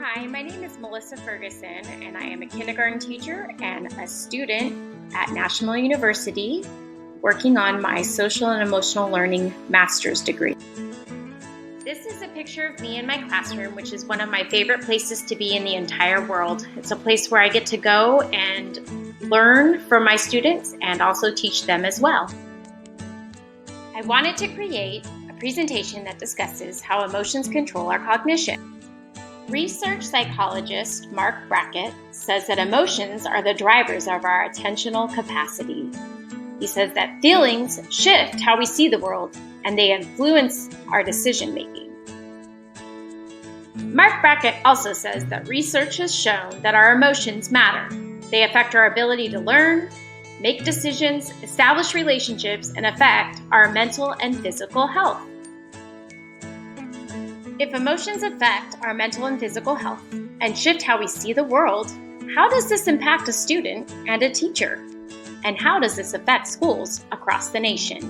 Hi, my name is Melissa Ferguson, and I am a kindergarten teacher and a student at National University working on my social and emotional learning master's degree. This is a picture of me in my classroom, which is one of my favorite places to be in the entire world. It's a place where I get to go and learn from my students and also teach them as well. I wanted to create a presentation that discusses how emotions control our cognition. Research psychologist Mark Brackett says that emotions are the drivers of our attentional capacity. He says that feelings shift how we see the world and they influence our decision making. Mark Brackett also says that research has shown that our emotions matter. They affect our ability to learn, make decisions, establish relationships, and affect our mental and physical health. If emotions affect our mental and physical health and shift how we see the world, how does this impact a student and a teacher? And how does this affect schools across the nation?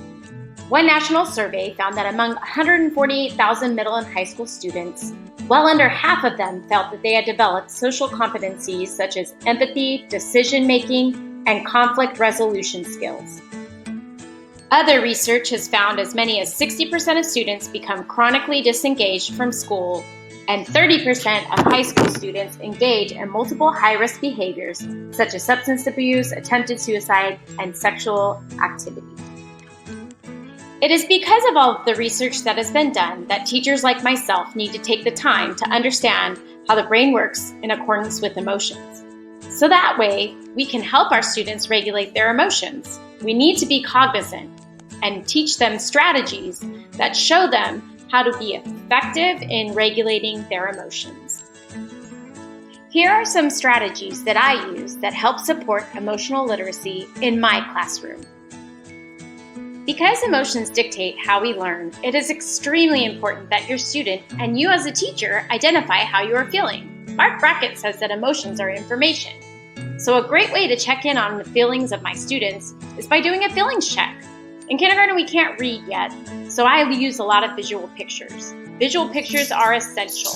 One national survey found that among 148,000 middle and high school students, well under half of them felt that they had developed social competencies such as empathy, decision-making, and conflict resolution skills. Other research has found as many as 60% of students become chronically disengaged from school, and 30% of high school students engage in multiple high-risk behaviors such as substance abuse, attempted suicide, and sexual activity. It is because of all of the research that has been done that teachers like myself need to take the time to understand how the brain works in accordance with emotions. So that way, we can help our students regulate their emotions. We need to be cognizant and teach them strategies that show them how to be effective in regulating their emotions. Here are some strategies that I use that help support emotional literacy in my classroom. Because emotions dictate how we learn, it is extremely important that your student and you as a teacher identify how you are feeling. Mark Brackett says that emotions are information. So a great way to check in on the feelings of my students is by doing a feelings check. In kindergarten, we can't read yet, so I use a lot of visual pictures. Visual pictures are essential.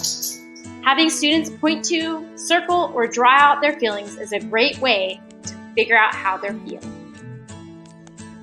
Having students point to, circle, or draw out their feelings is a great way to figure out how they're feeling.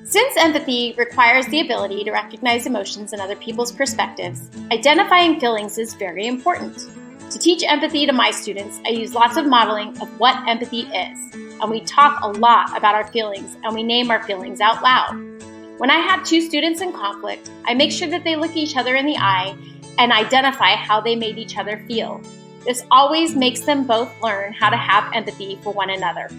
Since empathy requires the ability to recognize emotions and other people's perspectives, identifying feelings is very important. To teach empathy to my students, I use lots of modeling of what empathy is, and we talk a lot about our feelings and we name our feelings out loud. When I have two students in conflict, I make sure that they look each other in the eye and identify how they made each other feel. This always makes them both learn how to have empathy for one another.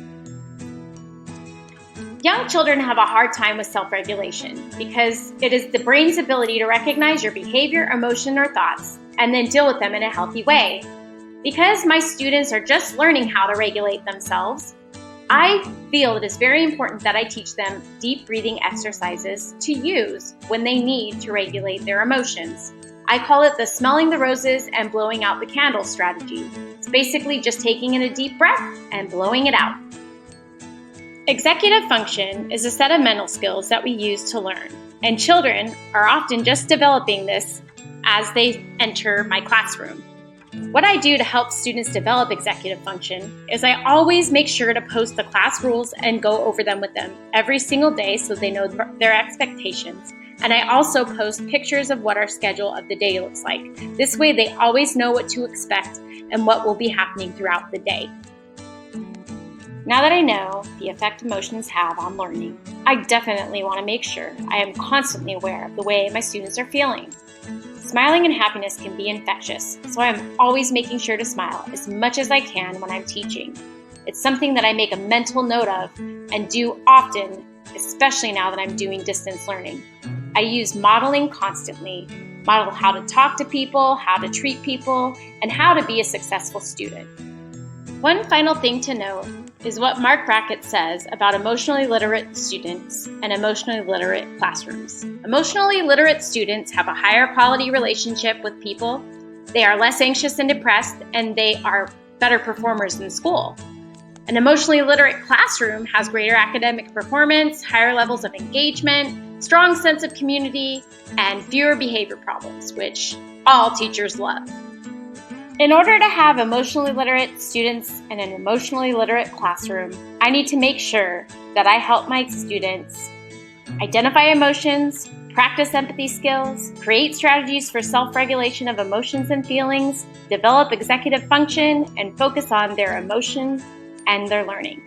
Young children have a hard time with self-regulation because it is the brain's ability to recognize your behavior, emotion, or thoughts and then deal with them in a healthy way. Because my students are just learning how to regulate themselves, I feel it is very important that I teach them deep breathing exercises to use when they need to regulate their emotions. I call it the smelling the roses and blowing out the candle strategy. It's basically just taking in a deep breath and blowing it out. Executive function is a set of mental skills that we use to learn, and children are often just developing this as they enter my classroom. What I do to help students develop executive function is I always make sure to post the class rules and go over them with them every single day so they know their expectations. And I also post pictures of what our schedule of the day looks like. This way they always know what to expect and what will be happening throughout the day. Now that I know the effect emotions have on learning, I definitely want to make sure I am constantly aware of the way my students are feeling. Smiling and happiness can be infectious, so I'm always making sure to smile as much as I can when I'm teaching. It's something that I make a mental note of and do often, especially now that I'm doing distance learning. I use modeling constantly, model how to talk to people, how to treat people, and how to be a successful student. One final thing to note is what Mark Brackett says about emotionally literate students and emotionally literate classrooms. Emotionally literate students have a higher quality relationship with people, they are less anxious and depressed, and they are better performers in school. An emotionally literate classroom has greater academic performance, higher levels of engagement, strong sense of community, and fewer behavior problems, which all teachers love. In order to have emotionally literate students in an emotionally literate classroom, I need to make sure that I help my students identify emotions, practice empathy skills, create strategies for self-regulation of emotions and feelings, develop executive function, and focus on their emotions and their learning.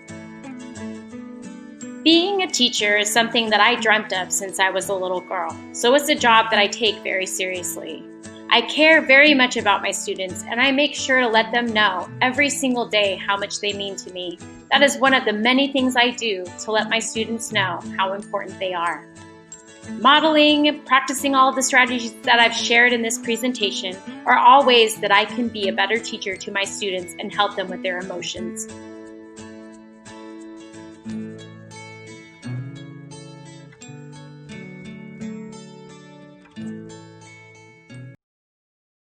Being a teacher is something that I dreamt of since I was a little girl, so it's a job that I take very seriously. I care very much about my students, and I make sure to let them know every single day how much they mean to me. That is one of the many things I do to let my students know how important they are. Modeling, practicing all of the strategies that I've shared in this presentation are all ways that I can be a better teacher to my students and help them with their emotions.